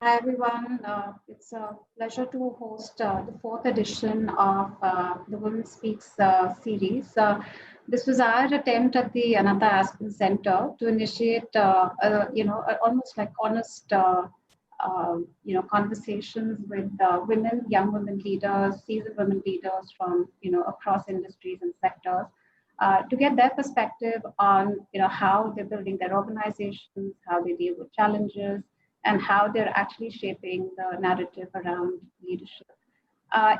Hi everyone, it's a pleasure to host the fourth edition of the Women Speaks series. This was our attempt at the Ananta Aspen Center to initiate, almost like honest, conversations with women, young women leaders, seasoned women leaders from, across industries and sectors. To get their perspective on how they're building their organizations, how they deal with challenges, and how they're actually shaping the narrative around leadership.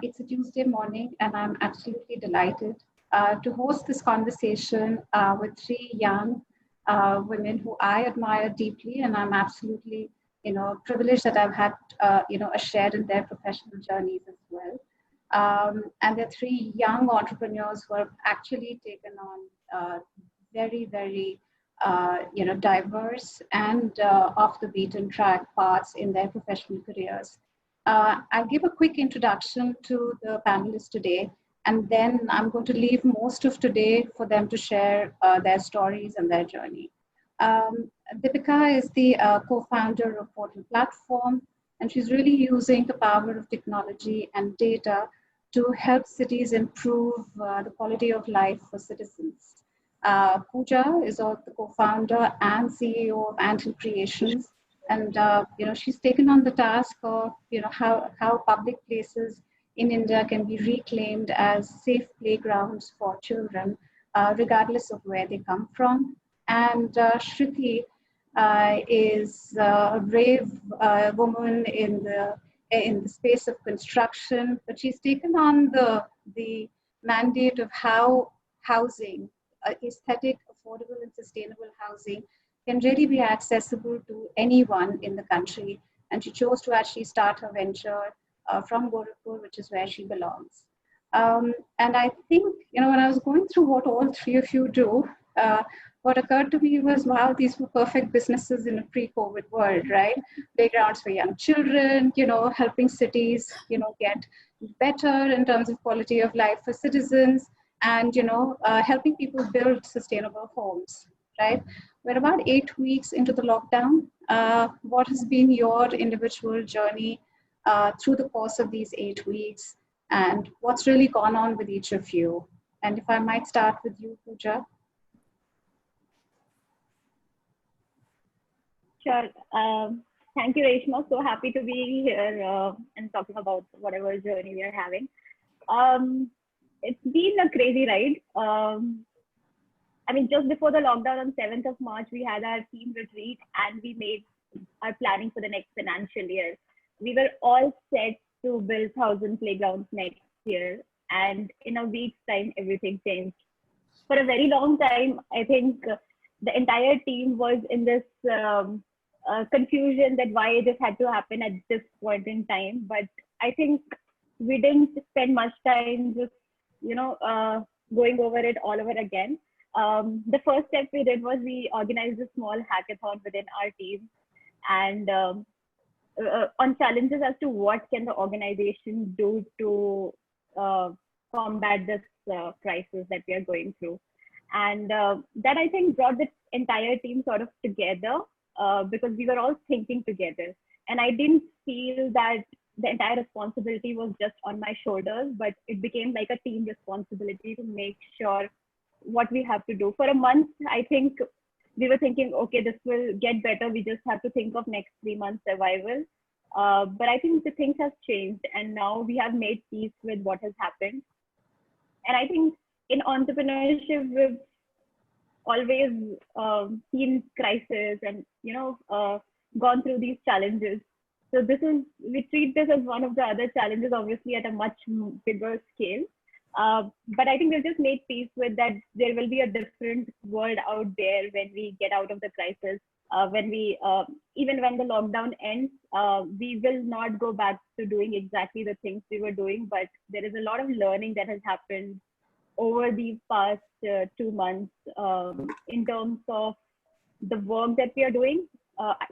It's a Tuesday morning, and I'm absolutely delighted to host this conversation with three young women who I admire deeply, and I'm absolutely, privileged that I've had, a share in their professional journeys as well. And they're three young entrepreneurs who have actually taken on very, very diverse and off the beaten track paths in their professional careers. I'll give a quick introduction to the panelists today, and then I'm going to leave most of today for them to share their stories and their journey. DIPIKA is the co-founder of PortalFrame, and she's really using the power of technology and data to help cities improve the quality of life for citizens. POOJA is also the co-founder and CEO of Anthill Creations, and she's taken on the task of how public places in India can be reclaimed as safe playgrounds for children, regardless of where they come from. And SHRITI is a brave woman in the space of construction, but she's taken on the mandate of how housing, aesthetic, affordable, and sustainable housing can really be accessible to anyone in the country. And she chose to actually start her venture from Gorakhpur, which is where she belongs. And I think, when I was going through what all three of you do, what occurred to me was, wow, these were perfect businesses in a pre-COVID world, right? Playgrounds for young children, helping cities, get better in terms of quality of life for citizens, and helping people build sustainable homes, right? We're about 8 weeks into the lockdown. What has been your individual journey through the course of these 8 weeks, and what's really gone on with each of you? And if I might start with you, Pooja. Sure. Thank you, Reshma. So happy to be here and talking about whatever journey we are having. It's been a crazy ride. Just before the lockdown on 7th of March, we had our team retreat and we made our planning for the next financial year. We were all set to build 1,000 playgrounds next year. And in a week's time, everything changed. For a very long time, I think the entire team was in this confusion that why this had to happen at this point in time. But I think we didn't spend much time just going over it all over again. The first step we did was we organized a small hackathon within our team, and on challenges as to what can the organization do to combat this crisis that we are going through. And that, I think, brought the entire team sort of together because we were all thinking together. And I didn't feel that the entire responsibility was just on my shoulders, but it became like a team responsibility to make sure what we have to do. For a month, I think we were thinking, okay, this will get better. We just have to think of next 3 months survival. But I think the things have changed, and now we have made peace with what has happened. And I think in entrepreneurship, we've always seen crisis and gone through these challenges. So we treat this as one of the other challenges, obviously at a much bigger scale. But I think we've just made peace with that. There will be a different world out there when we get out of the crisis. Even when the lockdown ends, we will not go back to doing exactly the things we were doing, but there is a lot of learning that has happened over these past 2 months in terms of the work that we are doing,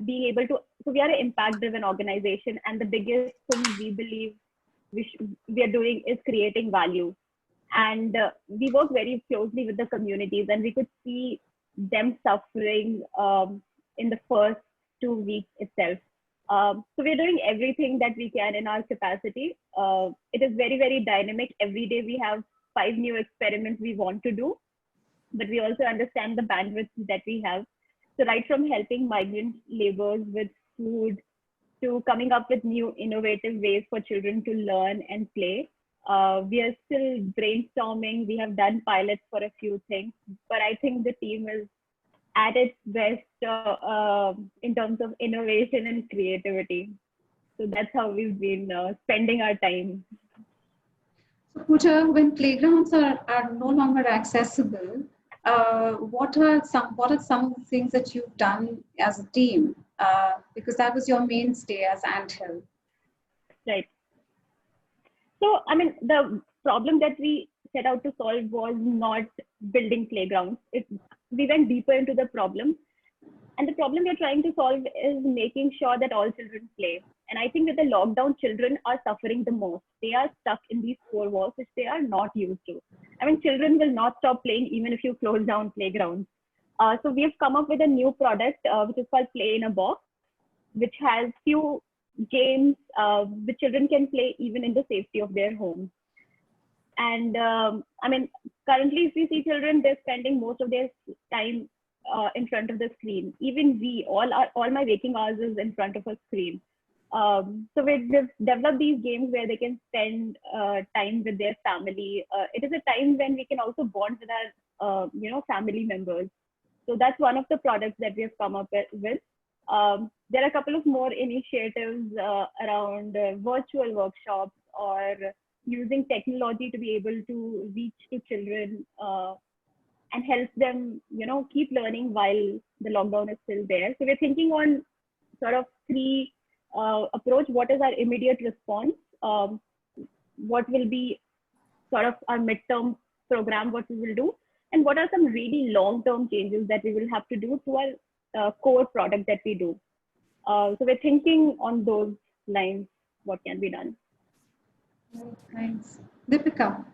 being able to, so we are an impact-driven organization, and the biggest thing we believe we are doing is creating value. And we work very closely with the communities, and we could see them suffering in the first 2 weeks itself. So we're doing everything that we can in our capacity. It is very, very dynamic. Every day we have 5 new experiments we want to do, but we also understand the bandwidth that we have. So right from helping migrant laborers with food to coming up with new innovative ways for children to learn and play. We are still brainstorming. We have done pilots for a few things, but I think the team is at its best in terms of innovation and creativity. So that's how we've been spending our time. So Pooja, when playgrounds are no longer accessible, what are some things that you've done as a team? Because that was your mainstay as Anthill. Right. So, I mean, the problem that we set out to solve was not building playgrounds. We went deeper into the problem. And the problem we're trying to solve is making sure that all children play. And I think that the lockdown children are suffering the most. They are stuck in these 4 walls, which they are not used to. I mean, children will not stop playing even if you close down playgrounds. So we've come up with a new product, which is called Play in a Box, which has few games which children can play even in the safety of their homes. And I mean, currently, if we see children, they're spending most of their time in front of the screen. Even all my waking hours is in front of a screen. So we've developed these games where they can spend time with their family. It is a time when we can also bond with our family members. So that's one of the products that we have come up with. There are a couple of more initiatives around virtual workshops or using technology to be able to reach to children and help them, keep learning while the lockdown is still there. So we're thinking on sort of 3 approach. What is our immediate response? What will be sort of our midterm program, what we will do? And what are some really long-term changes that we will have to do to our core product that we do? So we're thinking on those lines, what can be done. Thanks. DIPIKA,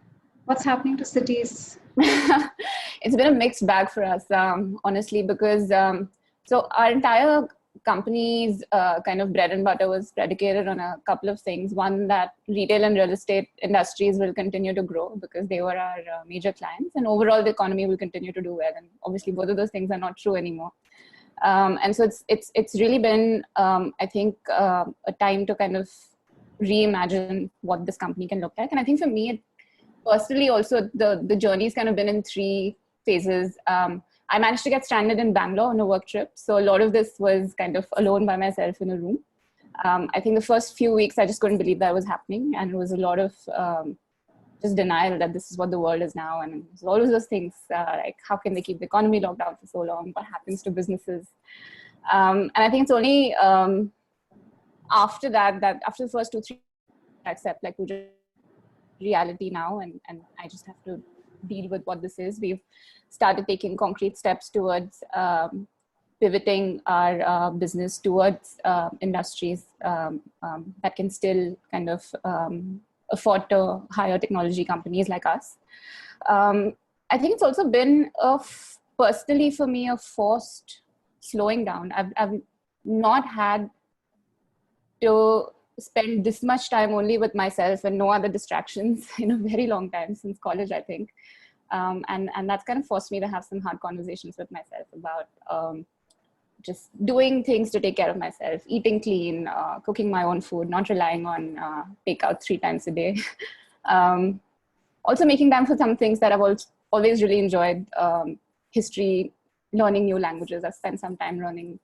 what's happening to cities? It's been a mixed bag for us, honestly, because so our entire company's kind of bread and butter was predicated on a couple of things. One, that retail and real estate industries will continue to grow because they were our major clients, and overall the economy will continue to do well. And obviously both of those things are not true anymore. And so it's really been, I think, a time to kind of reimagine what this company can look like. And I think for me, personally also, the journey's kind of been in 3 phases. I managed to get stranded in Bangalore on a work trip. So a lot of this was kind of alone by myself in a room. I think the first few weeks, I just couldn't believe that was happening. And it was a lot of just denial that this is what the world is now. And all of those things, like how can they keep the economy locked down for so long? What happens to businesses? And I think it's only after that after the first 2-3, I accept like reality now. And I just have to deal with what this is. We've started taking concrete steps towards pivoting our business towards industries that can still kind of afford to hire technology companies like us. I think it's also been personally for me a forced slowing down. I've not had to spend this much time only with myself and no other distractions in a very long time, since college, I think. And that's kind of forced me to have some hard conversations with myself about just doing things to take care of myself, eating clean, cooking my own food, not relying on takeout 3 times a day. Also making time for some things that I've always really enjoyed, history, learning new languages. I've spent some time learning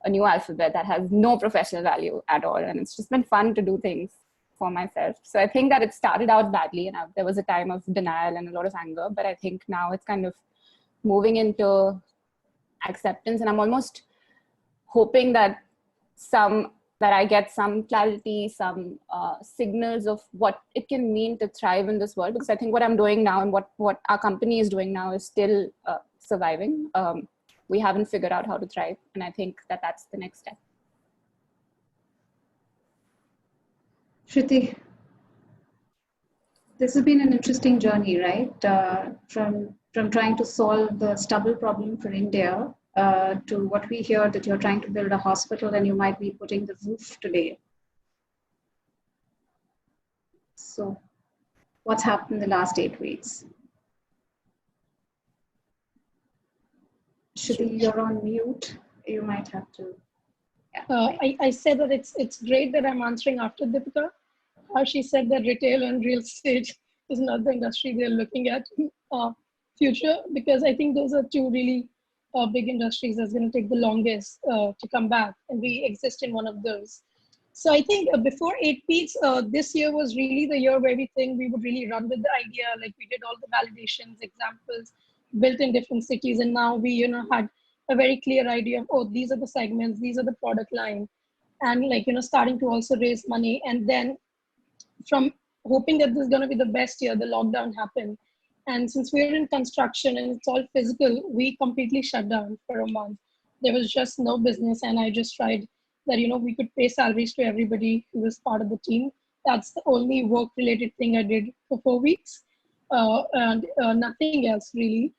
a new alphabet that has no professional value at all. And it's just been fun to do things for myself. So I think that it started out badly and there was a time of denial and a lot of anger, but I think now it's kind of moving into acceptance, and I'm almost hoping that I get some clarity, some signals of what it can mean to thrive in this world, because I think what I'm doing now and what our company is doing now is still surviving. We haven't figured out how to thrive, and I think that that's the next step. SHRITI, this has been an interesting journey, right? From trying to solve the stubble problem for India to what we hear that you're trying to build a hospital and you might be putting the roof today. So what's happened in the last 8 weeks? Shruti, you're on mute. You might have to. Yeah. I said that it's great that I'm answering after Deepika. She said that retail and real estate is not the industry they're looking at future, because I think those are two really big industries that's going to take the longest to come back, and we exist in one of those. So I think before 8 weeks, this year was really the year where we think we would really run with the idea, like we did all the validations, examples, built in different cities, and now we had a very clear idea of, oh, these are the segments, these are the product line, and like starting to also raise money. And then from hoping that this is going to be the best year, the lockdown happened, and since we're in construction and it's all physical, we completely shut down for a month. There was just no business, and I just tried that we could pay salaries to everybody who was part of the team. That's the only work related thing I did for 4 weeks, and nothing else really.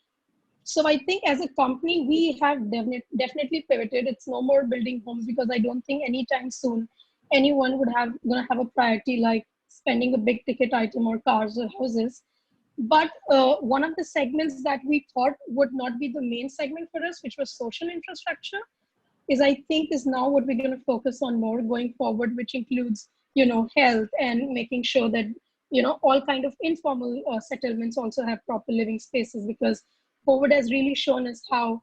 So I think as a company, we have definitely pivoted. It's no more building homes, because I don't think anytime soon anyone gonna have a priority like spending a big ticket item or cars or houses. But one of the segments that we thought would not be the main segment for us, which was social infrastructure, is now what we're going to focus on more going forward, which includes health and making sure that all kind of informal settlements also have proper living spaces, because COVID has really shown us how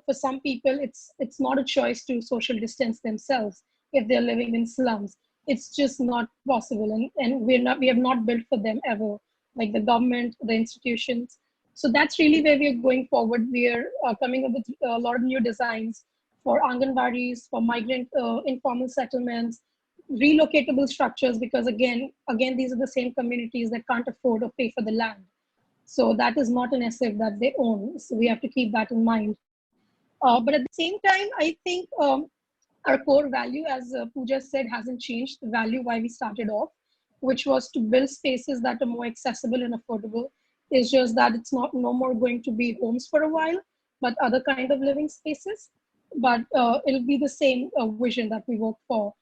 for some people it's not a choice to social distance themselves if they're living in slums. It's just not possible, and we have not built for them ever, like the government, the institutions. So that's really where we're going forward. We're coming up with a lot of new designs for Anganwadis, for migrant informal settlements, relocatable structures, because again, these are the same communities that can't afford or pay for the land. So that is not an asset that they own. So we have to keep that in mind. But at the same time, I think our core value, as Pooja said, hasn't changed. The value why we started off, which was to build spaces that are more accessible and affordable. It's just that it's no more going to be homes for a while, but other kind of living spaces. But it'll be the same vision that we work for.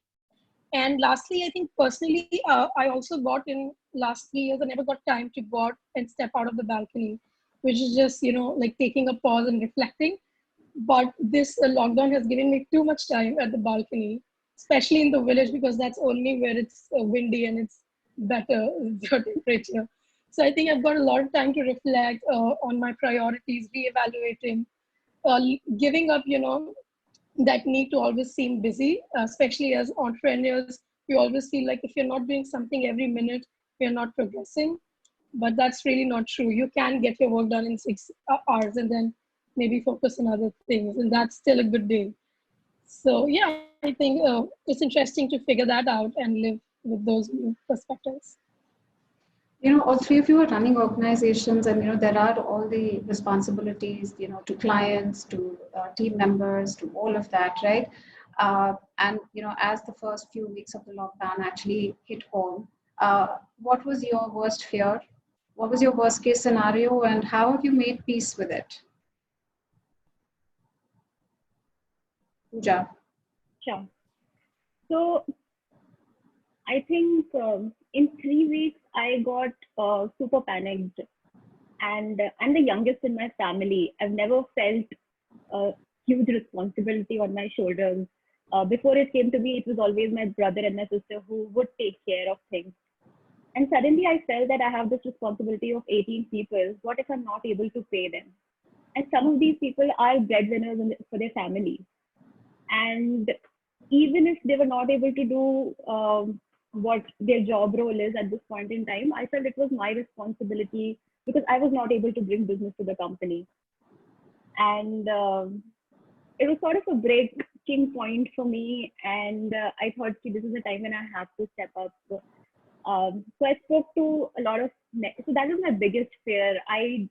And lastly, I think personally, I also got in last 3 years, I never got time to go out and step out of the balcony, which is just, like taking a pause and reflecting. But this lockdown has given me too much time at the balcony, especially in the village, because that's only where it's windy and it's better temperature. So I think I've got a lot of time to reflect on my priorities, reevaluating, giving up, that need to always seem busy, especially as entrepreneurs. You always feel like if you're not doing something every minute, you're not progressing. But that's really not true. You can get your work done in 6 hours and then maybe focus on other things, and that's still a good day. So yeah, I think it's interesting to figure that out and live with those new perspectives. All three of you are running organizations, and there are all the responsibilities, to clients, to team members, to all of that, right? And as the first few weeks of the lockdown actually hit home, what was your worst fear? What was your worst case scenario, and how have you made peace with it? Pooja. Sure. So I think in 3 weeks, I got super panicked, and I'm the youngest in my family. I've never felt a huge responsibility on my shoulders. Before it came to me, it was always my brother and my sister who would take care of things. And suddenly I felt that I have this responsibility of 18 people. What if I'm not able to pay them? And some of these people are breadwinners for their family. And even if they were not able to do what their job role is at this point in time, I felt it was my responsibility because I was not able to bring business to the company. And it was sort of a breaking point for me. And I thought, this is the time when I have to step up. So I spoke to a lot of, so that was my biggest fear. I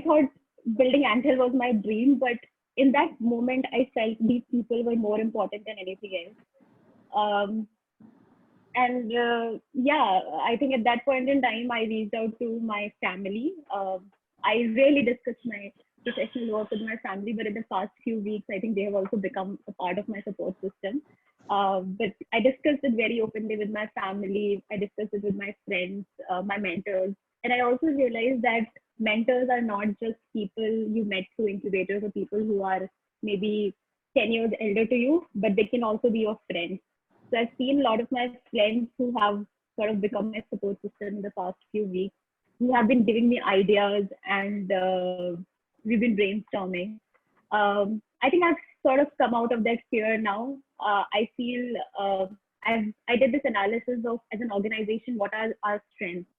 thought building Anthill was my dream, but in that moment, I felt these people were more important than anything else. Yeah, I think at that point in time, I reached out to my family. I really discussed professional work with my family, but in the past few weeks, I think they have also become a part of my support system. But I discussed it very openly with my family. I discussed it with my friends, my mentors. And I also realized that mentors are not just people you met through incubators or people who are maybe 10 years elder to you, but they can also be your friends. So I've seen a lot of my friends who have sort of become my support system in the past few weeks, who have been giving me ideas, and we've been brainstorming. I think I've sort of come out of that fear now. I feel I did this analysis of, as an organization, what are our strengths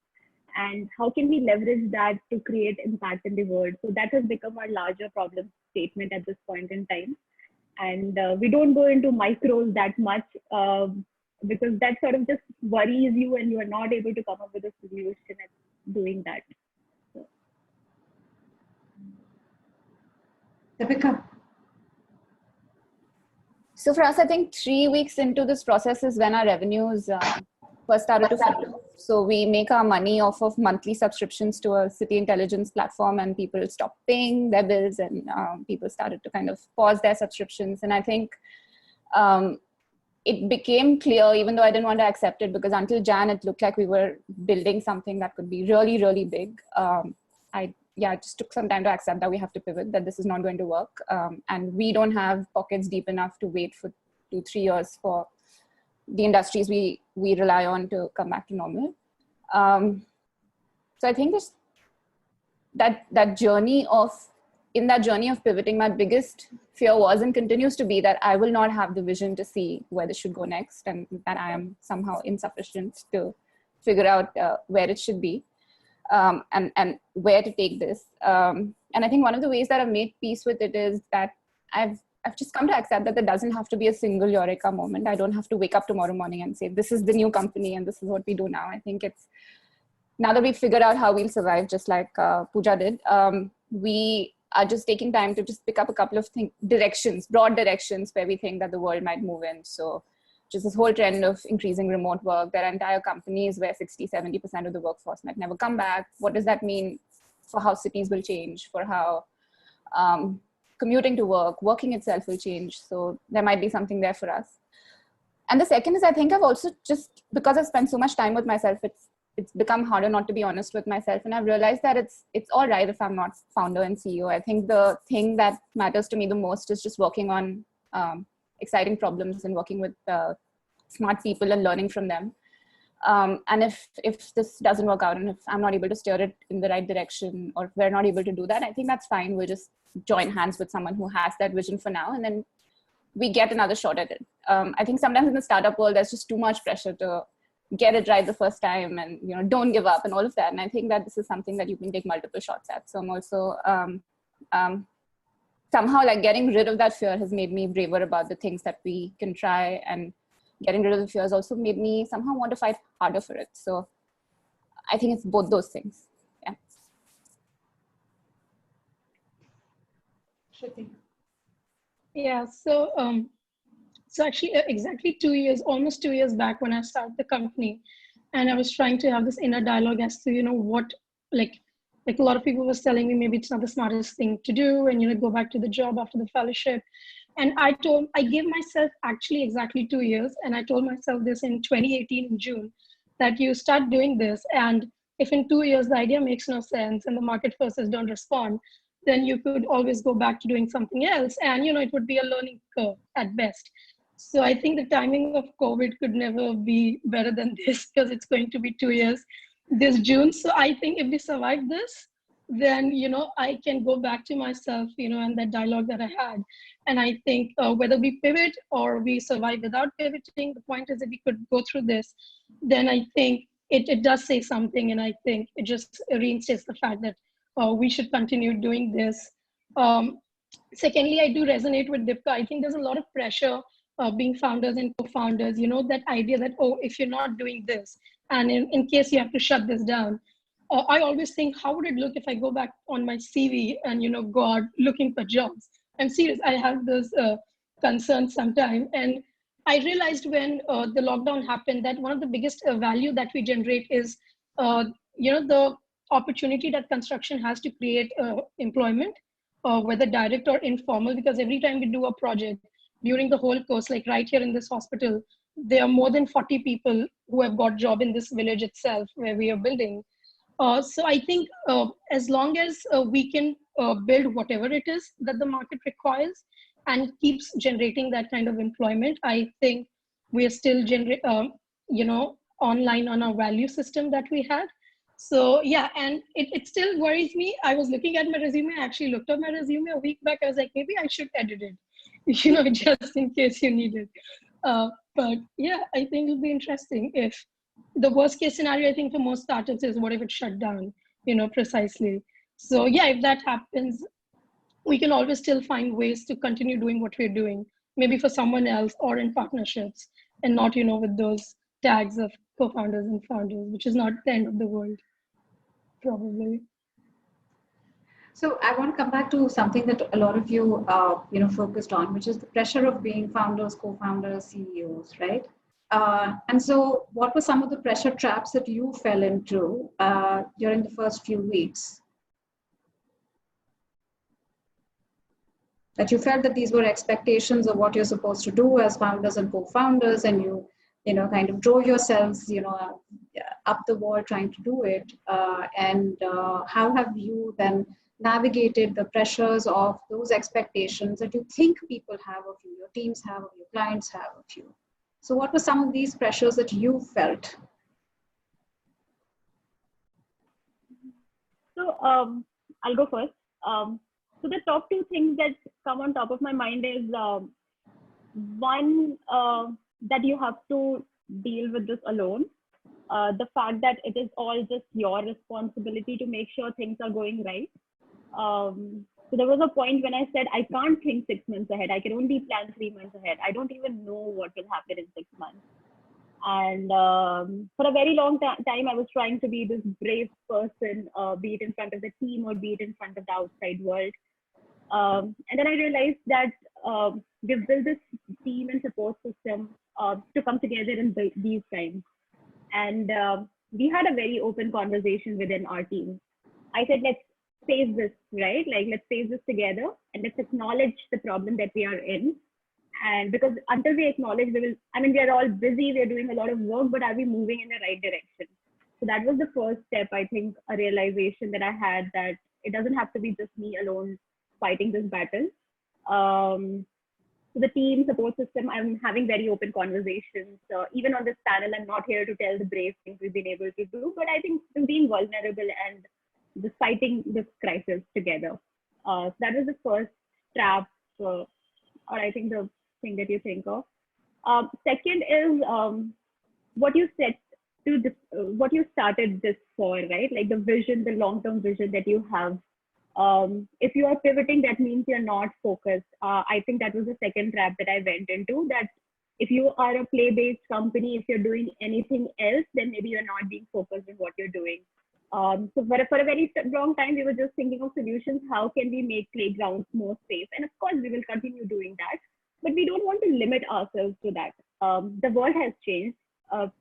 and how can we leverage that to create impact in the world. So that has become our larger problem statement at this point in time. And we don't go into micros that much because that sort of just worries you and you are not able to come up with a solution at doing that. So. Deepika. So for us, I think 3 weeks into this process is when our revenues first started to flow. So we make our money off of monthly subscriptions to a city intelligence platform, and people stopped paying their bills, and people started to kind of pause their subscriptions. And I think it became clear, even though I didn't want to accept it, because until Jan, it looked like we were building something that could be really, really big. It just took some time to accept that we have to pivot, that this is not going to work. And we don't have pockets deep enough to wait for 2-3 years for the industries we rely on to come back to normal. So I think this, that journey of pivoting, my biggest fear was and continues to be that I will not have the vision to see where this should go next, and that I am somehow insufficient to figure out where it should be. And where to take this. And I think one of the ways that I've made peace with it is that I've just come to accept that there doesn't have to be a single eureka moment. I don't have to wake up tomorrow morning and say, this is the new company and this is what we do now. I think it's, now that we've figured out how we'll survive, just like Pooja did, we are just taking time to just pick up a couple of broad directions where we think that the world might move in. So just this whole trend of increasing remote work. There are entire companies where 60-70% of the workforce might never come back. What does that mean for how cities will change, for how commuting to work, working itself will change? So there might be something there for us. And the second is, I think I've also just, because I've spent so much time with myself, it's become harder not to be honest with myself. And I've realized that it's all right if I'm not founder and CEO. I think the thing that matters to me the most is just working on exciting problems and working with smart people and learning from them. And if this doesn't work out and if I'm not able to steer it in the right direction, or if we're not able to do that, I think that's fine. We'll just join hands with someone who has that vision for now, and then we get another shot at it. I think sometimes in the startup world, there's just too much pressure to get it right the first time and, don't give up and all of that. And I think that this is something that you can take multiple shots at. So I'm also, somehow like getting rid of that fear has made me braver about the things that we can try, and getting rid of the fears also made me somehow want to fight harder for it. So I think it's both those things. Yeah. SHRITI. Yeah, so actually exactly 2 years, almost 2 years back when I started the company, and I was trying to have this inner dialogue as to, what, like a lot of people was telling me maybe it's not the smartest thing to do, and go back to the job after the fellowship. And I gave myself actually exactly 2 years, and I told myself this in 2018 in June, that you start doing this, and if in 2 years the idea makes no sense and the market forces don't respond, then you could always go back to doing something else, and it would be a learning curve at best. So I think the timing of COVID could never be better than this, because it's going to be 2 years this June. So I think if we survive this, then, I can go back to myself, and that dialogue that I had. And I think whether we pivot or we survive without pivoting, the point is if we could go through this, then I think it does say something. And I think it just reinstates the fact that we should continue doing this. Secondly, I do resonate with DIPIKA. I think there's a lot of pressure being founders and co-founders, that idea that, if you're not doing this, and in case you have to shut this down, I always think, how would it look if I go back on my CV and, go out looking for jobs? I'm serious. I have this concern sometimes. And I realized when the lockdown happened that one of the biggest value that we generate is, the opportunity that construction has to create employment. whether direct or informal, because every time we do a project during the whole course, like right here in this hospital, there are more than 40 people who have got job in this village itself where we are building. So I think as long as we can build whatever it is that the market requires and keeps generating that kind of employment, I think we are still online on our value system that we had. So yeah, and it still worries me. I was looking at my resume. I actually looked at my resume a week back. I was like, maybe I should edit it, just in case you need it. But yeah, I think it'll be interesting if the worst case scenario, I think for most startups is what if it shut down, precisely. So yeah, if that happens, we can always still find ways to continue doing what we're doing, maybe for someone else or in partnerships, and not, with those tags of co-founders and founders, which is not the end of the world, probably. So I want to come back to something that a lot of you, focused on, which is the pressure of being founders, co-founders, CEOs, right? And so what were some of the pressure traps that you fell into during the first few weeks? That you felt that these were expectations of what you're supposed to do as founders and co-founders, and you kind of drove yourselves, up the wall trying to do it. And how have you then navigated the pressures of those expectations that you think people have of you, your teams have of you, clients have of you? So what were some of these pressures that you felt? So I'll go first. So the top two things that come on top of my mind is one, that you have to deal with this alone. The fact that it is all just your responsibility to make sure things are going right. So there was a point when I said, I can't think 6 months ahead. I can only plan 3 months ahead. I don't even know what will happen in 6 months. And for a very long time, I was trying to be this brave person, be it in front of the team or be it in front of the outside world. And then I realized that we've built this team and support system to come together in these times. And we had a very open conversation within our team. I said, let's face this, right? Like, let's face this together and let's acknowledge the problem that we are in. And because until we acknowledge, we are all busy, we're doing a lot of work, but are we moving in the right direction? So that was the first step, I think, a realization that I had, that it doesn't have to be just me alone fighting this battle. So the team support system, I'm having very open conversations. Even on this panel, I'm not here to tell the brave things we've been able to do, but I think being vulnerable and just fighting this crisis together. So that was the first trap, or I think the thing that you think of. Second is what you said to what you started this for, right? Like the vision, the long-term vision that you have. If you are pivoting, that means you're not focused. I think that was the second trap that I went into, that if you are a play-based company, if you're doing anything else, then maybe you're not being focused on what you're doing. So for a very long time, we were just thinking of solutions. How can we make playgrounds more safe? And of course, we will continue doing that, but we don't want to limit ourselves to that. The world has changed.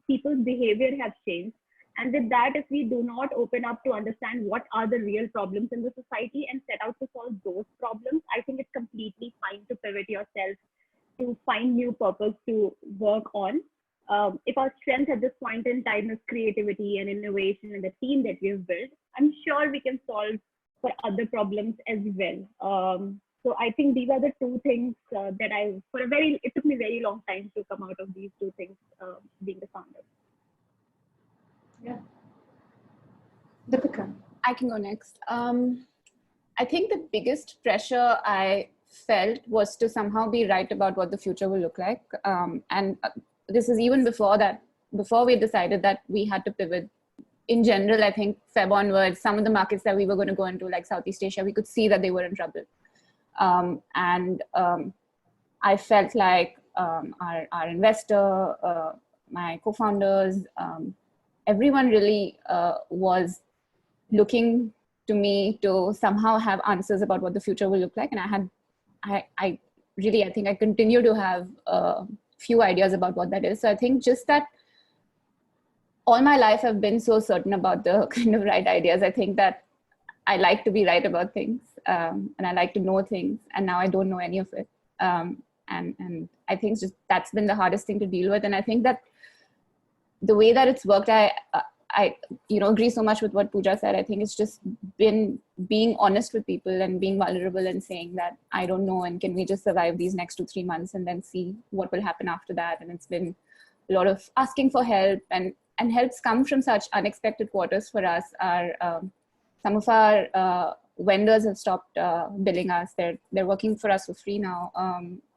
People's behavior has changed. And with that, if we do not open up to understand what are the real problems in the society and set out to solve those problems, I think it's completely fine to pivot yourself, to find new purpose to work on. If our strength at this point in time is creativity and innovation and the team that we've built, I'm sure we can solve for other problems as well. So I think these are the two things that it took me a very long time to come out of these two things, being the founder. Yeah. DIPIKA. I can go next. I think the biggest pressure I felt was to somehow be right about what the future will look like. And this is even before we decided that we had to pivot. In general, I think Feb onwards, some of the markets that we were going to go into, like Southeast Asia, we could see that they were in trouble. I felt like our investor, my co-founders, everyone really was looking to me to somehow have answers about what the future will look like. And I think I continue to have a few ideas about what that is. So I think just that all my life I've been so certain about the kind of right ideas. I think that I like to be right about things. and I like to know things, and now I don't know any of it. And I think just that's been the hardest thing to deal with. And I think that the way that it's worked, I agree so much with what Pooja said. I think it's just been being honest with people and being vulnerable and saying that I don't know, and can we just survive these next 2-3 months and then see what will happen after that. And it's been a lot of asking for help, and help's come from such unexpected quarters for us. Some of our vendors have stopped billing us. They're working for us for free now.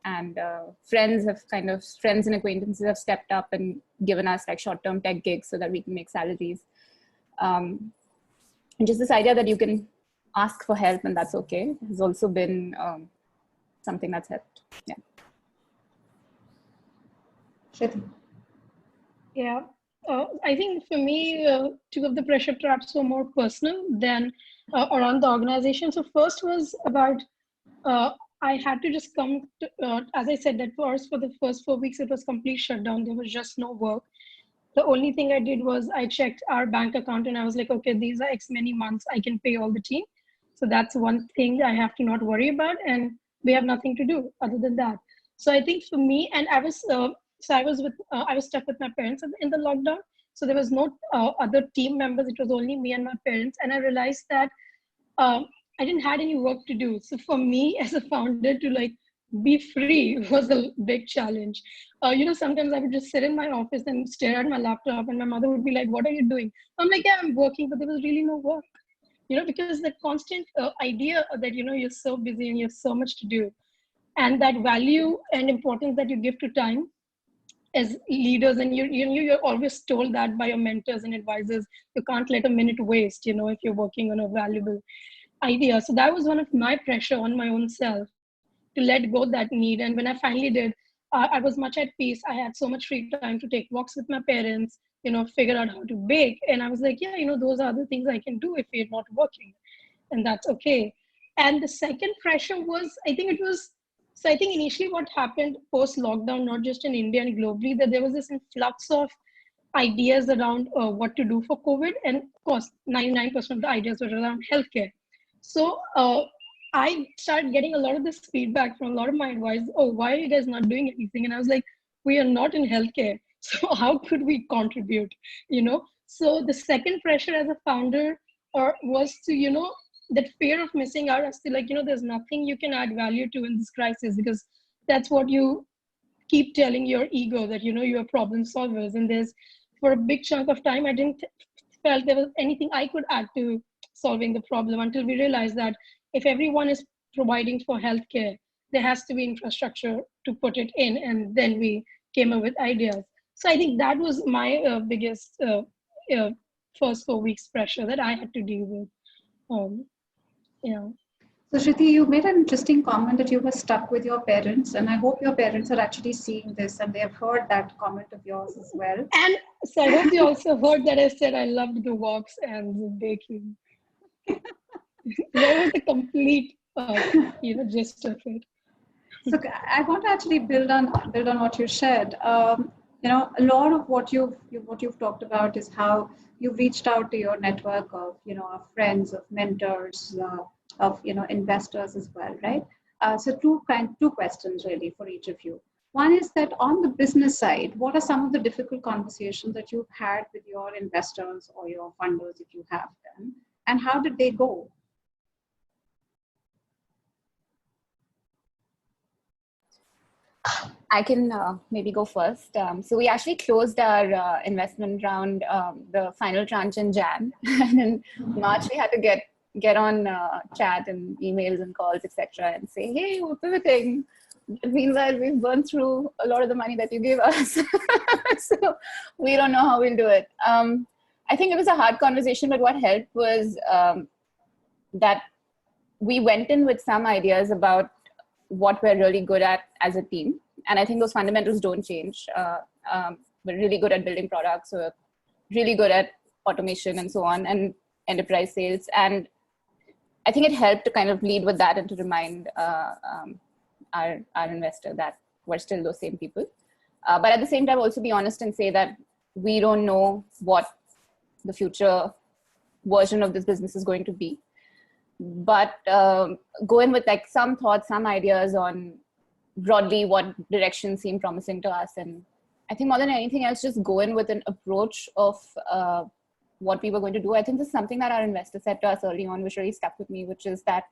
And friends and acquaintances have stepped up and given us like short-term tech gigs so that we can make salaries. And just this idea that you can ask for help and that's okay has also been something that's helped. Yeah. Shriti. Yeah, I think for me, two of the pressure traps were more personal than around the organization. So first was about, I had to just come to, as I said, that for the first 4 weeks, it was complete shutdown. There was just no work. The only thing I did was I checked our bank account and I was like, okay, these are X many months, I can pay all the team. So that's one thing I have to not worry about. And we have nothing to do other than that. So I think for me, and I was stuck with my parents in the lockdown. So there was no other team members. It was only me and my parents. And I realized that I didn't have any work to do. So for me as a founder to like be free was a big challenge. Sometimes I would just sit in my office and stare at my laptop and my mother would be like, what are you doing? I'm like, yeah, I'm working, but there was really no work, because the constant idea that, you're so busy and you have so much to do, and that value and importance that you give to time as leaders, and you're always told that by your mentors and advisors, you can't let a minute waste, if you're working on a valuable idea. So that was one of my pressure on my own self, to let go that need. And when I finally did, I was much at peace. I had so much free time to take walks with my parents, figure out how to bake. And I was like, yeah, those are the things I can do if we're not working, and that's okay. And the second pressure was, I think initially what happened post-lockdown, not just in India and globally, that there was this influx of ideas around what to do for COVID. And of course, 99% of the ideas were around healthcare. So I started getting a lot of this feedback from a lot of my advisors. Oh, why are you guys not doing anything? And I was like, we are not in healthcare. So how could we contribute? So the second pressure as a founder was to, that fear of missing out as to like, there's nothing you can add value to in this crisis, because that's what you keep telling your ego, that, you are problem solvers. And for a big chunk of time, I didn't felt there was anything I could add to solving the problem, until we realized that if everyone is providing for healthcare, there has to be infrastructure to put it in. And then we came up with ideas. So I think that was my biggest first 4 weeks pressure that I had to deal with. So Shriti, you made an interesting comment that you were stuck with your parents, and I hope your parents are actually seeing this and they have heard that comment of yours as well. And so I hope they also heard that I said I loved the walks and the baking. That was the complete, gist of it. So I want to actually build on what you shared. A lot of what you've talked about is how you've reached out to your network of of friends, of mentors, of investors as well, right? So two questions really for each of you. One is that on the business side, what are some of the difficult conversations that you've had with your investors or your funders, if you have them, and how did they go? I can maybe go first. So we actually closed our investment round, the final tranche in Jan. And in March, we had to get on chat and emails and calls, etc., and say, hey, we're pivoting. But meanwhile, we've burned through a lot of the money that you gave us. So we don't know how we'll do it. I think it was a hard conversation, but what helped was that we went in with some ideas about what we're really good at as a team. And I think those fundamentals don't change. We're really good at building products. We're really good at automation and so on, and enterprise sales. And I think it helped to kind of lead with that and to remind our investor that we're still those same people. But at the same time, also be honest and say that we don't know what the future version of this business is going to be. but go in with like some thoughts, some ideas on broadly what directions seem promising to us. And I think more than anything else, just go in with an approach of what we were going to do. I think this is something that our investor said to us early on, which really stuck with me, which is that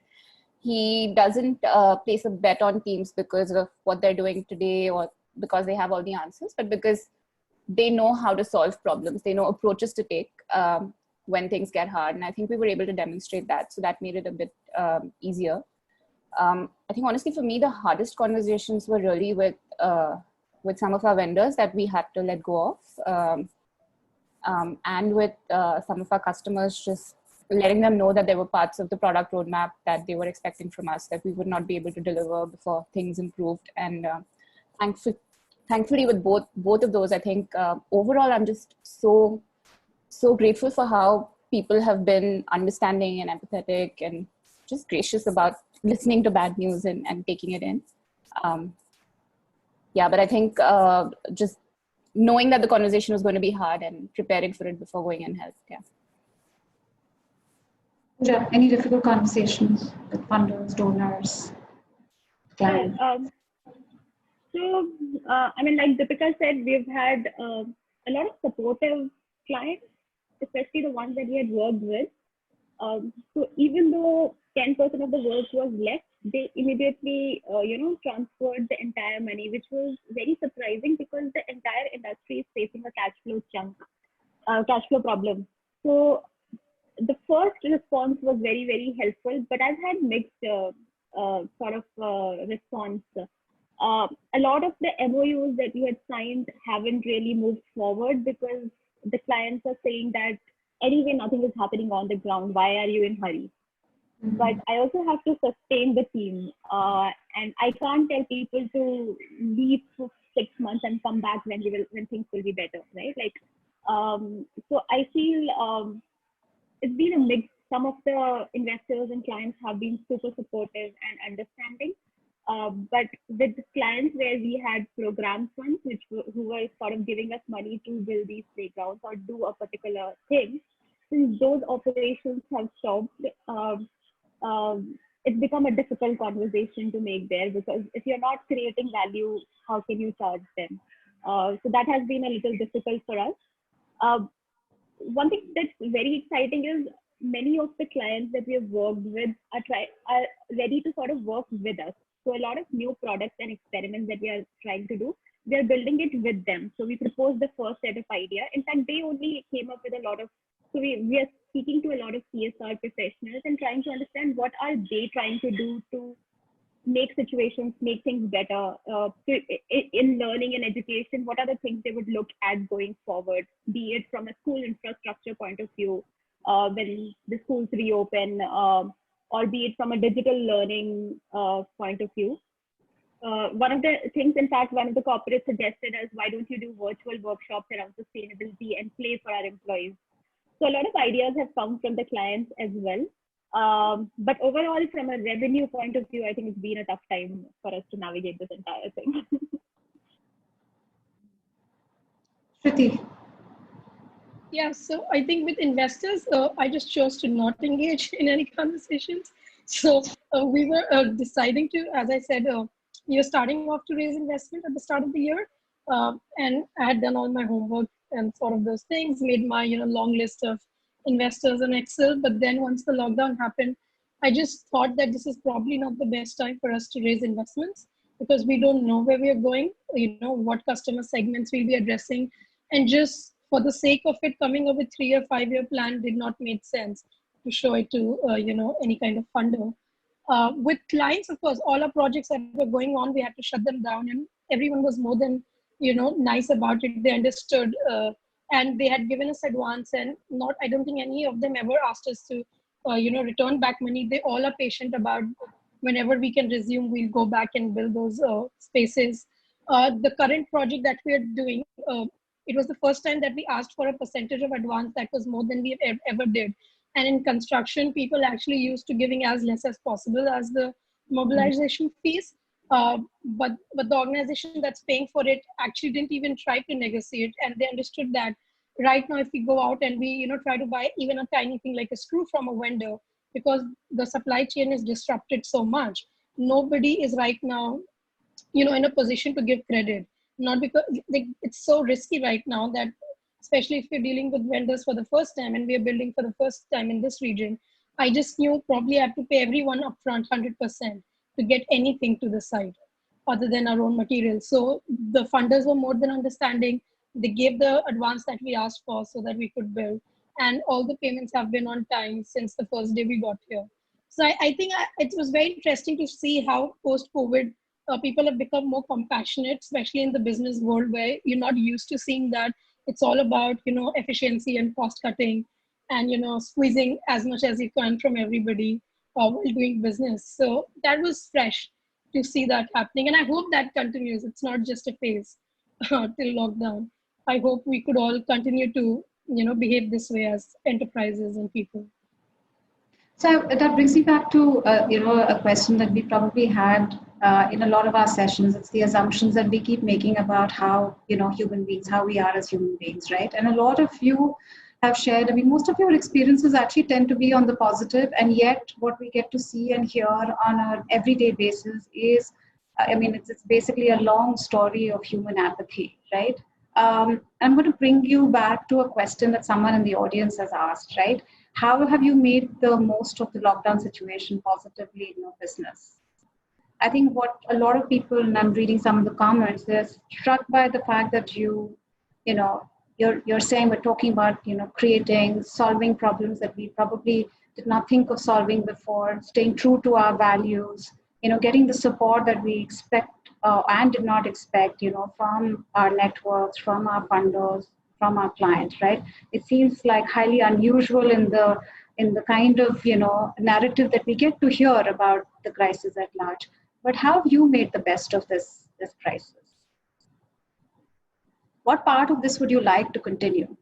he doesn't place a bet on teams because of what they're doing today or because they have all the answers, but because they know how to solve problems. They know approaches to take when things get hard. And I think we were able to demonstrate that. So that made it a bit easier. I think honestly, for me, the hardest conversations were really with some of our vendors that we had to let go of. And with some of our customers, just letting them know that there were parts of the product roadmap that they were expecting from us that we would not be able to deliver before things improved. And thankfully with both of those, I think overall, I'm just so grateful for how people have been understanding and empathetic and just gracious about listening to bad news and taking it in. Yeah, but I think just knowing that the conversation was going to be hard and preparing for it before going in helped. Yeah. Yeah, any difficult conversations with funders, donors, clients? I mean, like Deepika said, we've had a lot of supportive clients, especially the ones that we had worked with. So even though 10% of the work was left, they immediately, transferred the entire money, which was very surprising because the entire industry is facing a cash flow problem. So the first response was very, very helpful, but I've had mixed response. A lot of the MOUs that we had signed haven't really moved forward because the clients are saying that anyway, nothing is happening on the ground. Why are you in hurry? Mm-hmm. But I also have to sustain the team. And I can't tell people to leave for 6 months and come back when things will be better, right? Like, so I feel it's been a mix. Some of the investors and clients have been super supportive and understanding. But with the clients where we had program funds, who were sort of giving us money to build these playgrounds or do a particular thing, since those operations have stopped, it's become a difficult conversation to make there, because if you're not creating value, how can you charge them? So that has been a little difficult for us. One thing that's very exciting is many of the clients that we have worked with are ready to sort of work with us. So a lot of new products and experiments that we are trying to do, we are building it with them. So we proposed the first set of idea. In fact, they only came up with a lot of, so we are speaking to a lot of CSR professionals and trying to understand what are they trying to do to make situations, make things better. In learning and education, what are the things they would look at going forward, be it from a school infrastructure point of view, when the schools reopen, or be it from a digital learning point of view. One of the things, in fact, one of the corporates suggested us, why don't you do virtual workshops around sustainability and play for our employees? So a lot of ideas have come from the clients as well. But overall, from a revenue point of view, I think it's been a tough time for us to navigate this entire thing. SHRITI. Yeah, so I think with investors, I just chose to not engage in any conversations. So we were deciding to, as I said, we were starting off to raise investment at the start of the year. And I had done all my homework and sort of those things, made my long list of investors in Excel. But then once the lockdown happened, I just thought that this is probably not the best time for us to raise investments, because we don't know where we are going, what customer segments we'll be addressing. And just for the sake of it, coming up with 3 or 5 year plan did not make sense to show it to, any kind of funder. With clients, of course, all our projects that were going on, we had to shut them down, and everyone was more than, nice about it. They understood, and they had given us advance, and I don't think any of them ever asked us to, return back money. They all are patient about whenever we can resume, we'll go back and build those spaces. The current project that we are doing, it was the first time that we asked for a percentage of advance that was more than we have ever did. And in construction, people actually used to giving as less as possible as the mobilization fees. But the organization that's paying for it actually didn't even try to negotiate. And they understood that right now, if we go out and we try to buy even a tiny thing like a screw from a vendor, because the supply chain is disrupted so much. Nobody is right now, in a position to give credit. Not because it's so risky right now that, especially if you're dealing with vendors for the first time and we are building for the first time in this region, I just knew probably I have to pay everyone upfront 100% to get anything to the site other than our own materials. So the funders were more than understanding. They gave the advance that we asked for so that we could build. And all the payments have been on time since the first day we got here. So I think it was very interesting to see how post-COVID, people have become more compassionate, especially in the business world where you're not used to seeing that. It's all about, efficiency and cost cutting and, squeezing as much as you can from everybody while doing business. So that was fresh to see that happening. And I hope that continues. It's not just a phase till lockdown. I hope we could all continue to, behave this way as enterprises and people. So that brings me back to a question that we probably had in a lot of our sessions. It's the assumptions that we keep making about how human beings, how we are as human beings, right? And a lot of you have shared. I mean, most of your experiences actually tend to be on the positive, and yet what we get to see and hear on an everyday basis is, it's basically a long story of human apathy, right? I'm going to bring you back to a question that someone in the audience has asked, right? How have you made the most of the lockdown situation positively in your business? I think what a lot of people, and I'm reading some of the comments, they're struck by the fact that you're saying, we're talking about, creating, solving problems that we probably did not think of solving before, staying true to our values, getting the support that we expect and did not expect, from our networks, from our funders, from our clients, right? It seems like highly unusual in the kind of narrative that we get to hear about the crisis at large. But how have you made the best of this crisis? What part of this would you like to continue?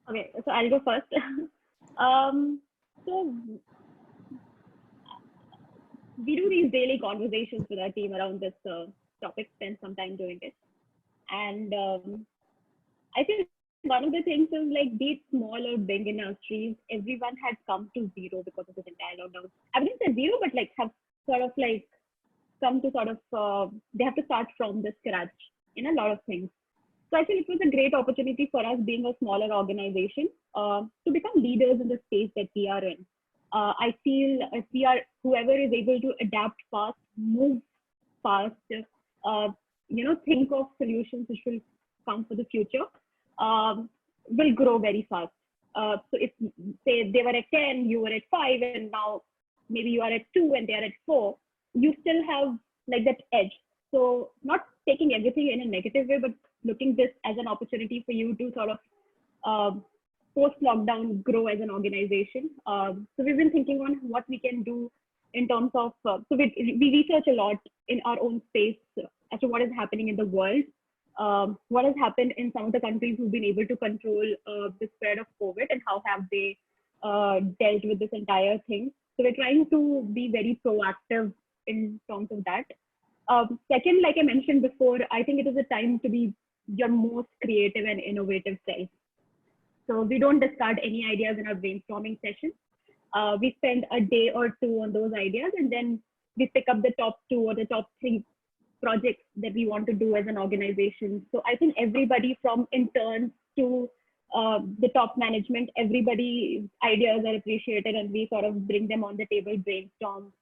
Okay, so I'll go first. So we do these daily conversations with our team around this topic, spend some time doing it. And I think one of the things is, like, be it small or big industries, everyone had come to zero because of this entire lockdown. I wouldn't say zero, but like have sort of like come to sort of, they have to start from the scratch in a lot of things. So I think it was a great opportunity for us, being a smaller organization, to become leaders in the space that we are in. I feel if we are, whoever is able to adapt fast, move fast, think of solutions which will come for the future, will grow very fast. So if, say, they were at 10, you were at 5, and now maybe you are at 2 and they are at 4, you still have like that edge. So not taking everything in a negative way, but looking this as an opportunity for you to sort of post-lockdown grow as an organization. So we've been thinking on what we can do in terms of, so we research a lot in our own space as to what is happening in the world, what has happened in some of the countries who've been able to control the spread of COVID, and how have they dealt with this entire thing. So we're trying to be very proactive in terms of that. Second, like I mentioned before, I think it is a time to be your most creative and innovative self. So we don't discard any ideas in our brainstorming sessions. We spend a day or two on those ideas, and then we pick up the top 2 or the top 3 projects that we want to do as an organization. So I think everybody from interns to the top management, everybody's ideas are appreciated, and we sort of bring them on the table, brainstorm.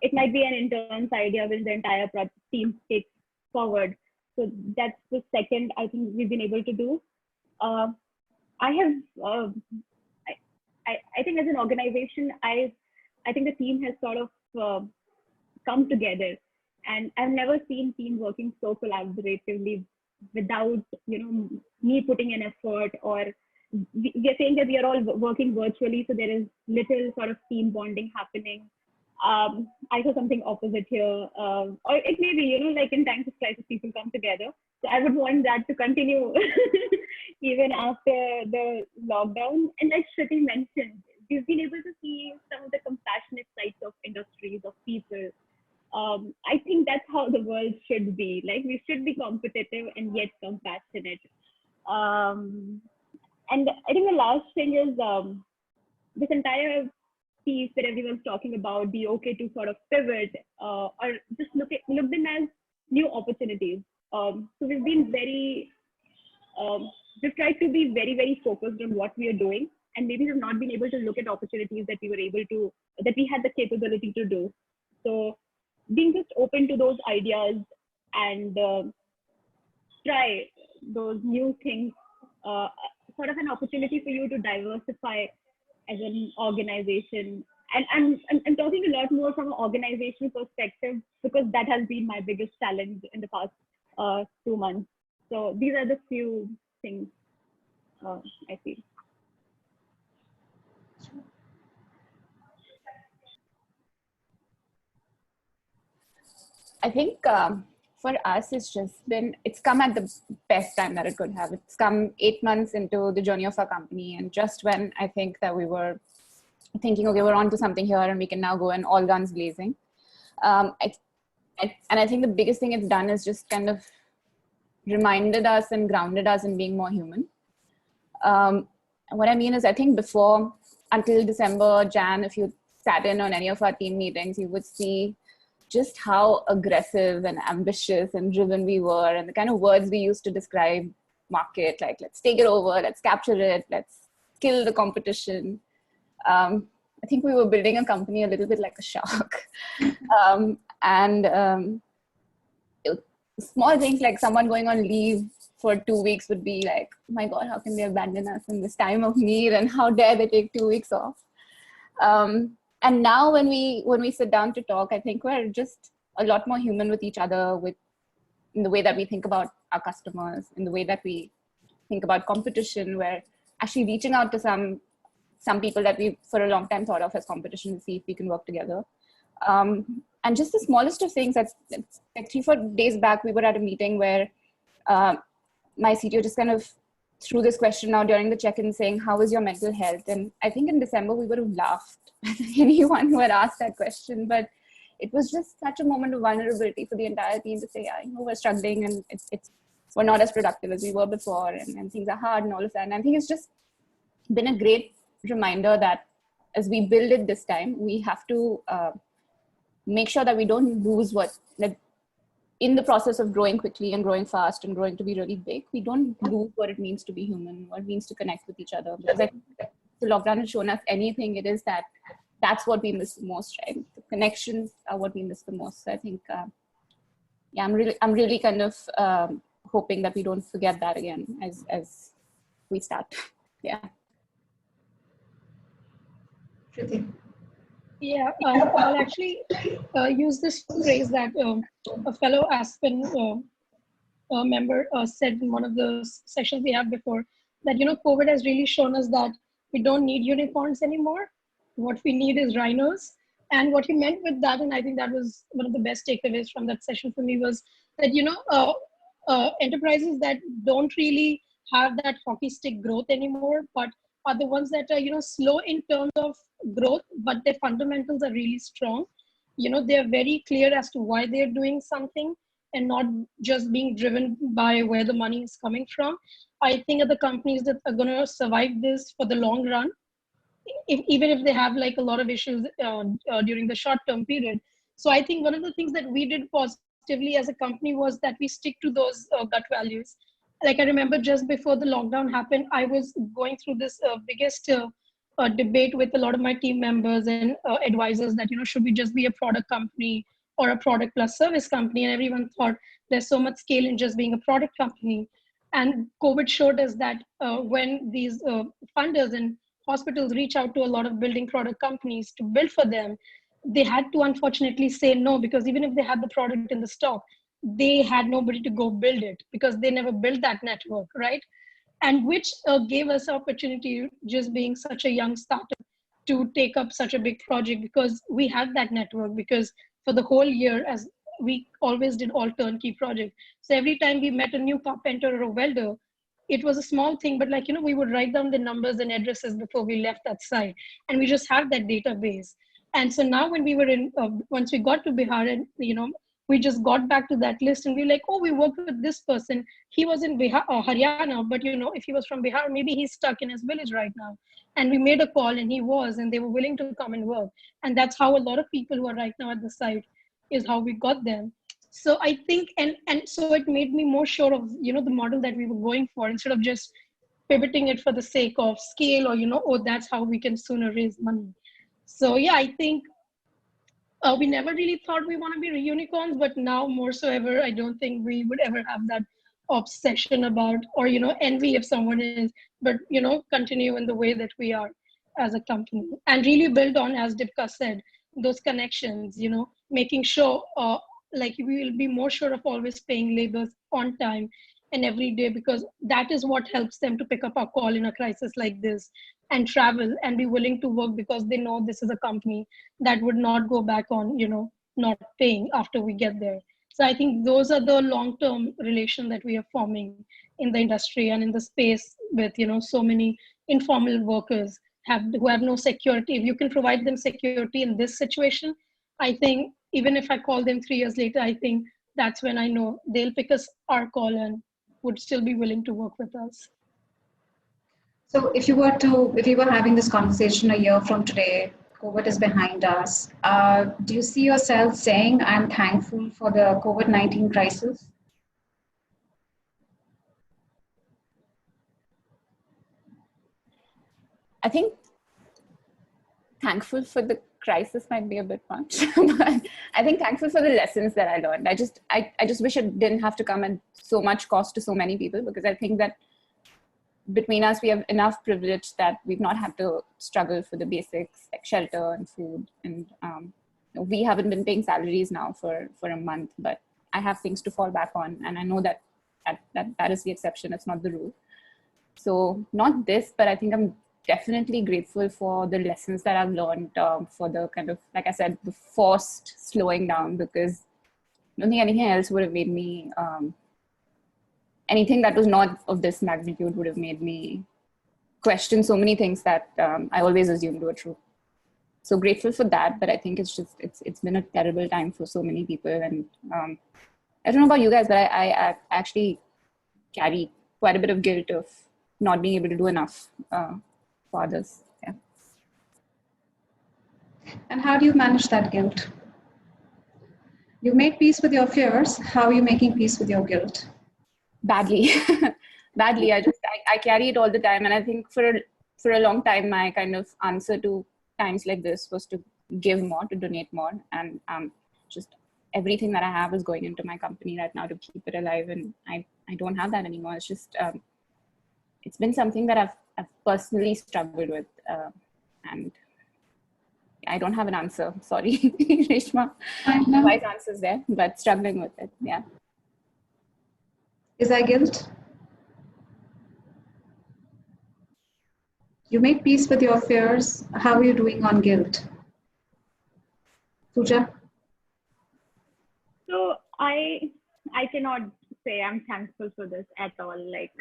It might be an intern's idea which the entire team takes forward. So that's the second I think we've been able to do. I think as an organization, I think the team has sort of come together, and I've never seen team working so collaboratively without me putting an effort, or we are saying that we are all working virtually, so there is little sort of team bonding happening. I saw something opposite here, or it may be, like in times of crisis, people come together. So I would want that to continue even after the lockdown. And like Shriti mentioned, we've been able to see some of the compassionate sides of industries, of people. I think that's how the world should be. Like, we should be competitive and yet compassionate. And I think the last thing is this entire piece that everyone's talking about, be okay to sort of pivot or just look them as new opportunities. So we've been we've tried to be very, very focused on what we are doing, and maybe we've not been able to look at opportunities that we had the capability to do. So being just open to those ideas and try those new things, sort of an opportunity for you to diversify as an organization. And I'm talking a lot more from an organizational perspective, because that has been my biggest challenge in the past 2 months. So these are the few things I feel. I think for us, it's come at the best time that it could have. It's come 8 months into the journey of our company, and just when I think that we were thinking, okay, we're on to something here and we can now go in all guns blazing. And I think the biggest thing it's done is just kind of reminded us and grounded us in being more human. What I mean is, I think before, until December, Jan, if you sat in on any of our team meetings, you would see just how aggressive and ambitious and driven we were, and the kind of words we used to describe market, like let's take it over, let's capture it, let's kill the competition. I think we were building a company a little bit like a shark. Small things like someone going on leave for 2 weeks would be like, oh my God, how can they abandon us in this time of need, and how dare they take 2 weeks off? And now when we sit down to talk, I think we're just a lot more human with each other, in the way that we think about our customers, in the way that we think about competition. We're actually reaching out to some people that we for a long time thought of as competition to see if we can work together. And just the smallest of things, like 3-4 days back, we were at a meeting where my CTO just kind of threw this question out during the check-in saying, how is your mental health? And I think in December, we would have laughed at anyone who had asked that question, but it was just such a moment of vulnerability for the entire team to say, yeah, we're struggling, and we're not as productive as we were before, and things are hard and all of that. And I think it's just been a great reminder that as we build it this time, we have to make sure that we don't lose in the process of growing quickly and growing fast and growing to be really big, we don't lose what it means to be human, what it means to connect with each other. Because I think the lockdown has shown us anything, it is that's what we miss the most, right? The connections are what we miss the most. So I think, I'm really kind of hoping that we don't forget that again as we start. Yeah. SHRITI. Yeah, I'll actually use this phrase that a fellow Aspen member said in one of the sessions we had before, that, COVID has really shown us that we don't need unicorns anymore. What we need is rhinos. And what he meant with that, and I think that was one of the best takeaways from that session for me, was that, enterprises that don't really have that hockey stick growth anymore, but are the ones that are, slow in terms of growth, but their fundamentals are really strong. They're very clear as to why they're doing something and not just being driven by where the money is coming from. I think are the companies that are going to survive this for the long run, even if they have like a lot of issues during the short-term period. So I think one of the things that we did positively as a company was that we stick to those gut values. Like I remember just before the lockdown happened, I was going through this biggest debate with a lot of my team members and advisors that, should we just be a product company or a product plus service company? And everyone thought there's so much scale in just being a product company. And COVID showed us that when these funders and hospitals reach out to a lot of building product companies to build for them, they had to unfortunately say no, because even if they had the product in the stock, they had nobody to go build it because they never built that network, right? And which gave us opportunity, just being such a young startup, to take up such a big project because we had that network. Because for the whole year, as we always did all turnkey projects, so every time we met a new carpenter or a welder, it was a small thing, but we would write down the numbers and addresses before we left that site, and we just have that database. And so now when we were once we got to Bihar, and we just got back to that list and we're like, oh, we worked with this person. He was in Bihar or Haryana, but if he was from Bihar, maybe he's stuck in his village right now. And we made a call and he was, and they were willing to come and work. And that's how a lot of people who are right now at the site is how we got them. So I think, and so it made me more sure of, the model that we were going for, instead of just pivoting it for the sake of scale or, oh, that's how we can sooner raise money. So yeah, I think we never really thought we want to be unicorns, but now more so ever, I don't think we would ever have that obsession about, or, envy if someone is, but, continue in the way that we are as a company and really build on, as Dipika said, those connections, making sure like we will be more sure of always paying laborers on time and every day, because that is what helps them to pick up our call in a crisis like this and travel and be willing to work, because they know this is a company that would not go back on, not paying after we get there. So I think those are the long-term relation that we are forming in the industry and in the space with, so many informal workers who have no security. If you can provide them security in this situation, I think even if I call them 3 years later, I think that's when I know they'll pick us our call and would still be willing to work with us. So if you were having this conversation a year from today, COVID is behind us, do you see yourself saying, I'm thankful for the COVID-19 crisis? I think thankful for the crisis might be a bit much, but I think thankful for the lessons that I learned. I just wish it didn't have to come at so much cost to so many people, because I think that between us, we have enough privilege that we've not had to struggle for the basics like shelter and food. And we haven't been paying salaries now for a month, but I have things to fall back on. And I know that is the exception. It's not the rule. So not this, but I think I'm definitely grateful for the lessons that I've learned, for the kind of, like I said, the forced slowing down, because I don't think anything else would have made me, anything that was not of this magnitude would have made me question so many things that I always assumed were true. So grateful for that, but I think it's been a terrible time for so many people. And I don't know about you guys, but I actually carry quite a bit of guilt of not being able to do enough for others. Yeah. And how do you manage that guilt? You made peace with your fears. How are you making peace with your guilt? Badly. Badly. I carry it all the time. And I think for a long time, my kind of answer to times like this was to give more, to donate more. And just everything that I have is going into my company right now to keep it alive. And I don't have that anymore. It's just, it's been something that I've personally struggled with. And I don't have an answer. Sorry, Reshma. No wise answers there, but struggling with it. Yeah. Is that guilt? You made peace with your fears. How are you doing on guilt? Pooja? So I cannot say I'm thankful for this at all. Like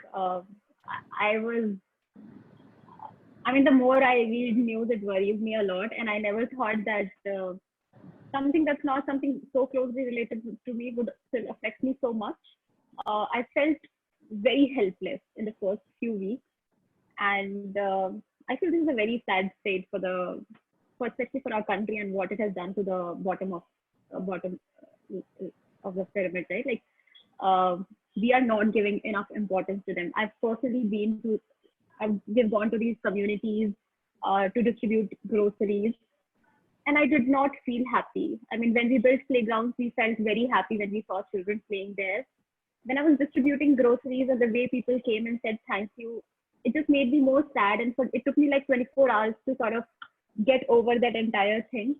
the more I read news, it worries me a lot. And I never thought that something that's not something so closely related to me would still affect me so much. I felt very helpless in the first few weeks. And I feel this is a very sad state especially for our country and what it has done to the bottom of the pyramid, right? Like we are not giving enough importance to them. I've personally we've gone to these communities to distribute groceries, and I did not feel happy. I mean, when we built playgrounds, we felt very happy when we saw children playing there. When I was distributing groceries and the way people came and said thank you, it just made me more sad. And it took me like 24 hours to sort of get over that entire thing.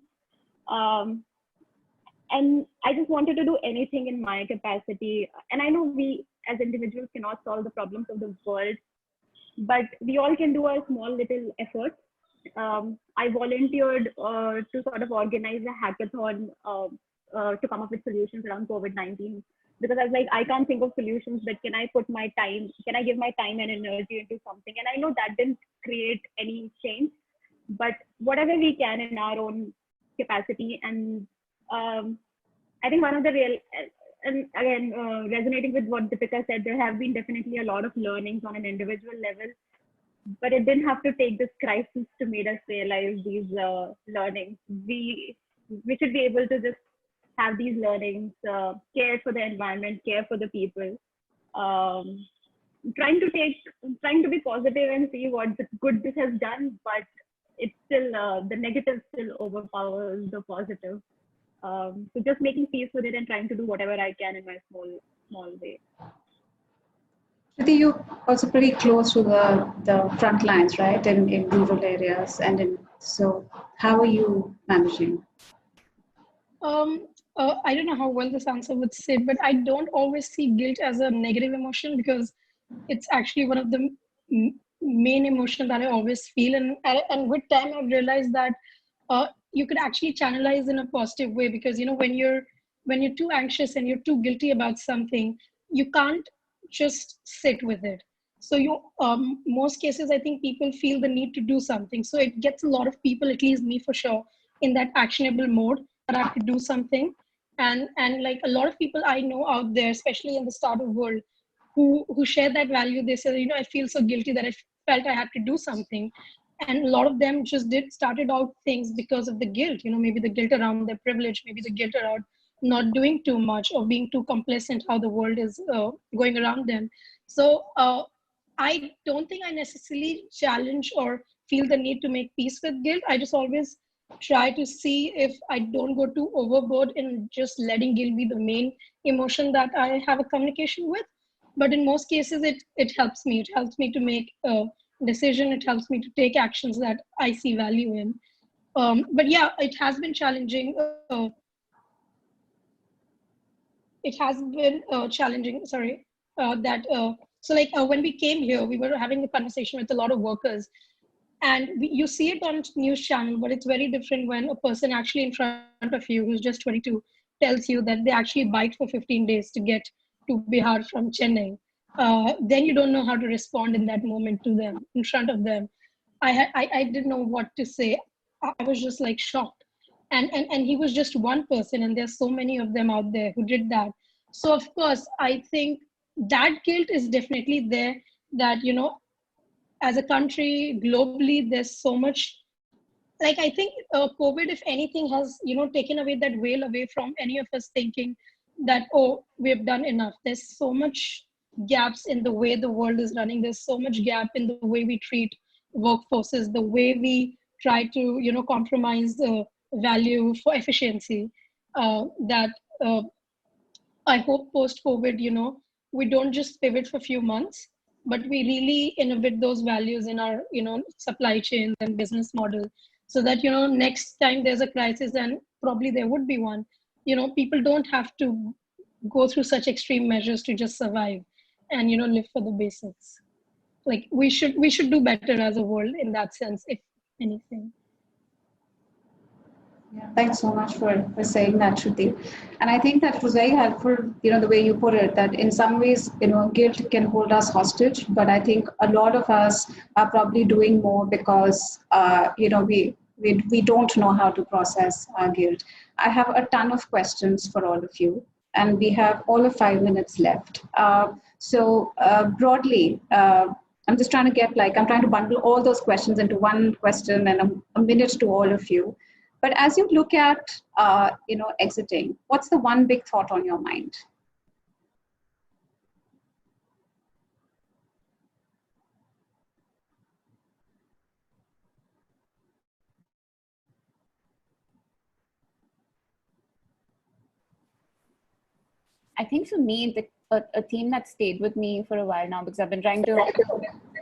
And I just wanted to do anything in my capacity. And I know we as individuals cannot solve the problems of the world, but we all can do a small little effort. I volunteered to sort of organize a hackathon to come up with solutions around COVID-19. Because I was like, I can't think of solutions, but can I give my time and energy into something? And I know that didn't create any change, but whatever we can in our own capacity. And I think one of the real, and again, resonating with what Deepika said, there have been definitely a lot of learnings on an individual level, but it didn't have to take this crisis to make us realize these learnings. We should be able to just have these learnings, care for the environment, care for the people, um, trying to be positive and see what good this has done, but it's still the negative still overpowers the positive. So just making peace with it and trying to do whatever I can in my small way. Shruti, you're also pretty close to the front lines, right, in rural areas, so how are you managing? I don't know how well this answer would sit, but I don't always see guilt as a negative emotion, because it's actually one of the main emotions that I always feel. And with time, I've realized that you could actually channelize in a positive way, because when you're too anxious and you're too guilty about something, you can't just sit with it. So most cases, I think people feel the need to do something. So it gets a lot of people, at least me for sure, in that actionable mode that I have to do something. And like a lot of people I know out there, especially in the startup world, who share that value. They say, I feel so guilty that I felt I had to do something. And a lot of them just started out things because of the guilt, maybe the guilt around their privilege, maybe the guilt around not doing too much or being too complacent how the world is going around them. So I don't think I necessarily challenge or feel the need to make peace with guilt. I just always try to see if I don't go too overboard in just letting guilt be the main emotion that I have a communication with. But in most cases, it helps me. It helps me to make a decision. It helps me to take actions that I see value in. But yeah, it has been challenging. It has been challenging. Sorry, when we came here, we were having a conversation with a lot of workers, and you see it on news channel, but it's very different when a person actually in front of you, who's just 22, tells you that they actually biked for 15 days to get to Bihar from Chennai. Then you don't know how to respond in that moment to them, in front of them. I didn't know what to say. I was just like shocked. And he was just one person, and there's so many of them out there who did that. So of course, I think that guilt is definitely there, that, as a country, globally, there's so much, like, I think COVID, if anything, has, taken away that veil away from any of us thinking that, oh, we've done enough. There's so much gaps in the way the world is running. There's so much gap in the way we treat workforces, the way we try to, compromise the value for efficiency, that I hope post-COVID, we don't just pivot for a few months, but we really innovate those values in our, supply chains and business model, so that, next time there's a crisis, and probably there would be one, people don't have to go through such extreme measures to just survive and, live for the basics. Like we should do better as a world in that sense, if anything. Yeah, thanks so much for saying that, Shruti. And I think that was very helpful, the way you put it, that in some ways, guilt can hold us hostage, but I think a lot of us are probably doing more because, we don't know how to process our guilt. I have a ton of questions for all of you, and we have all of 5 minutes left. So broadly, I'm just trying to I'm trying to bundle all those questions into one question and a minute to all of you. But as you look at, exiting, what's the one big thought on your mind? I think for me, a theme that stayed with me for a while now, because I've been trying to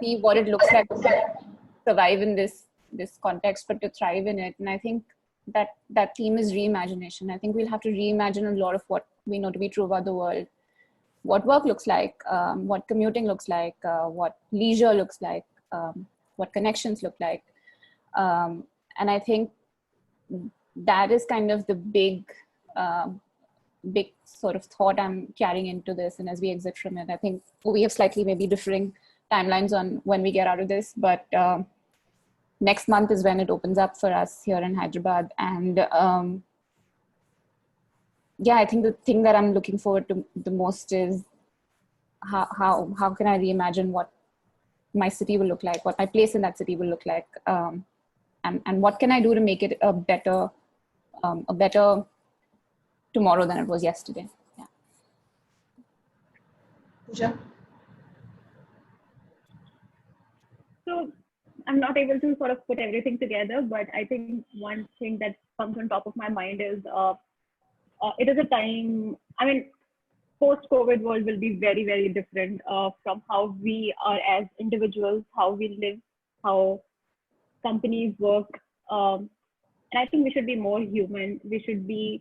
see what it looks like to survive in this context, but to thrive in it. And I think that theme is reimagination. I think we'll have to reimagine a lot of what we know to be true about the world, what work looks like, what commuting looks like, what leisure looks like, what connections look like. And I think that is kind of the big sort of thought I'm carrying into this. And as we exit from it, I think we have slightly maybe differing timelines on when we get out of this, but next month is when it opens up for us here in Hyderabad. And yeah, I think the thing that I'm looking forward to the most is how can I reimagine what my city will look like, what my place in that city will look like, and what can I do to make it a better tomorrow than it was yesterday. Yeah. Pooja? So I'm not able to sort of put everything together, but I think one thing that comes on top of my mind is it is a time, I mean, post-COVID world will be very, very different from how we are as individuals, how we live, how companies work. And I think we should be more human. We should be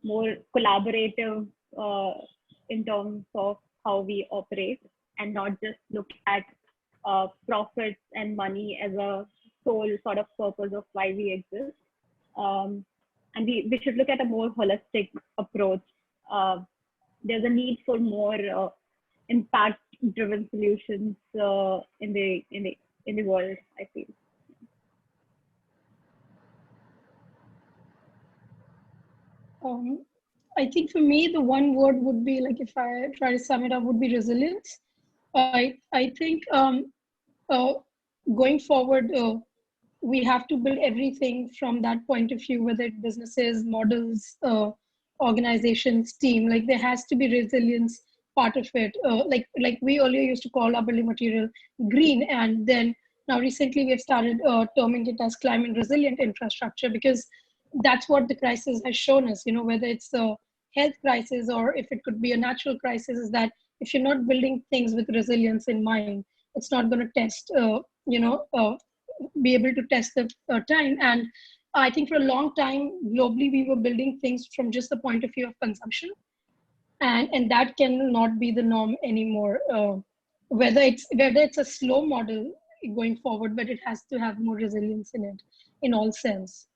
more collaborative in terms of how we operate, and not just look at profits and money as a sole sort of purpose of why we exist. And we should look at a more holistic approach. There's a need for more impact-driven solutions in the world, I feel. I think for me, the one word would be, like, if I try to sum it up, would be resilience. I think going forward, we have to build everything from that point of view, whether it's businesses, models, organizations, team. Like, there has to be resilience part of it. Like we earlier used to call our building material green, and then now recently we have started terming it as climate resilient infrastructure, because that's what the crisis has shown us. Whether it's a health crisis or if it could be a natural crisis, is that if you're not building things with resilience in mind, it's not going to test, be able to test the time. And I think for a long time, globally, we were building things from just the point of view of consumption. And that cannot be the norm anymore. Whether it's a slow model going forward, but it has to have more resilience in it in all sense.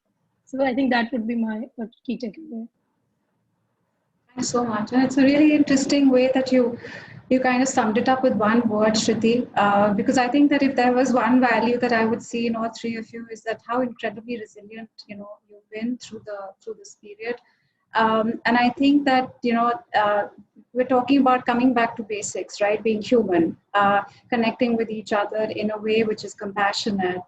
So I think that would be my key takeaway. Thanks so much. And it's a really interesting way that you kind of summed it up with one word, Shriti, because I think that if there was one value that I would see in all three of you, is that how incredibly resilient, you've been through this period. And I think that, we're talking about coming back to basics, right? Being human, connecting with each other in a way which is compassionate,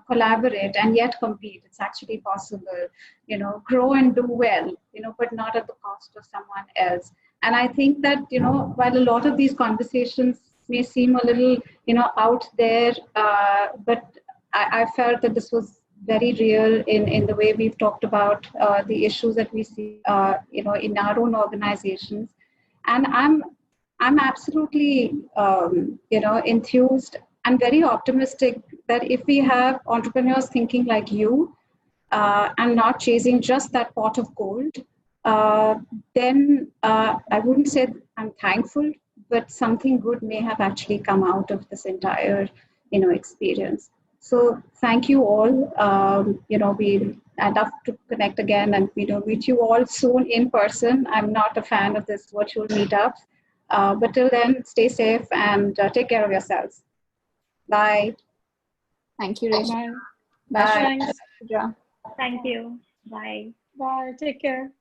collaborate and yet compete. It's actually possible, grow and do well, but not at the cost of someone else. And I think that, while a lot of these conversations may seem a little, out there, but I felt that this was very real in the way we've talked about the issues that we see, in our own organizations. And I'm absolutely, enthused and very optimistic that if we have entrepreneurs thinking like you, and not chasing just that pot of gold, then I wouldn't say I'm thankful, but something good may have actually come out of this entire, experience. So thank you all. I'd love to connect again and meet you all soon in person. I'm not a fan of this virtual meetups, but till then, stay safe and take care of yourselves. Bye. Thank you, Reshma. Bye. Thanks. Thank you. Bye. Bye. Take care.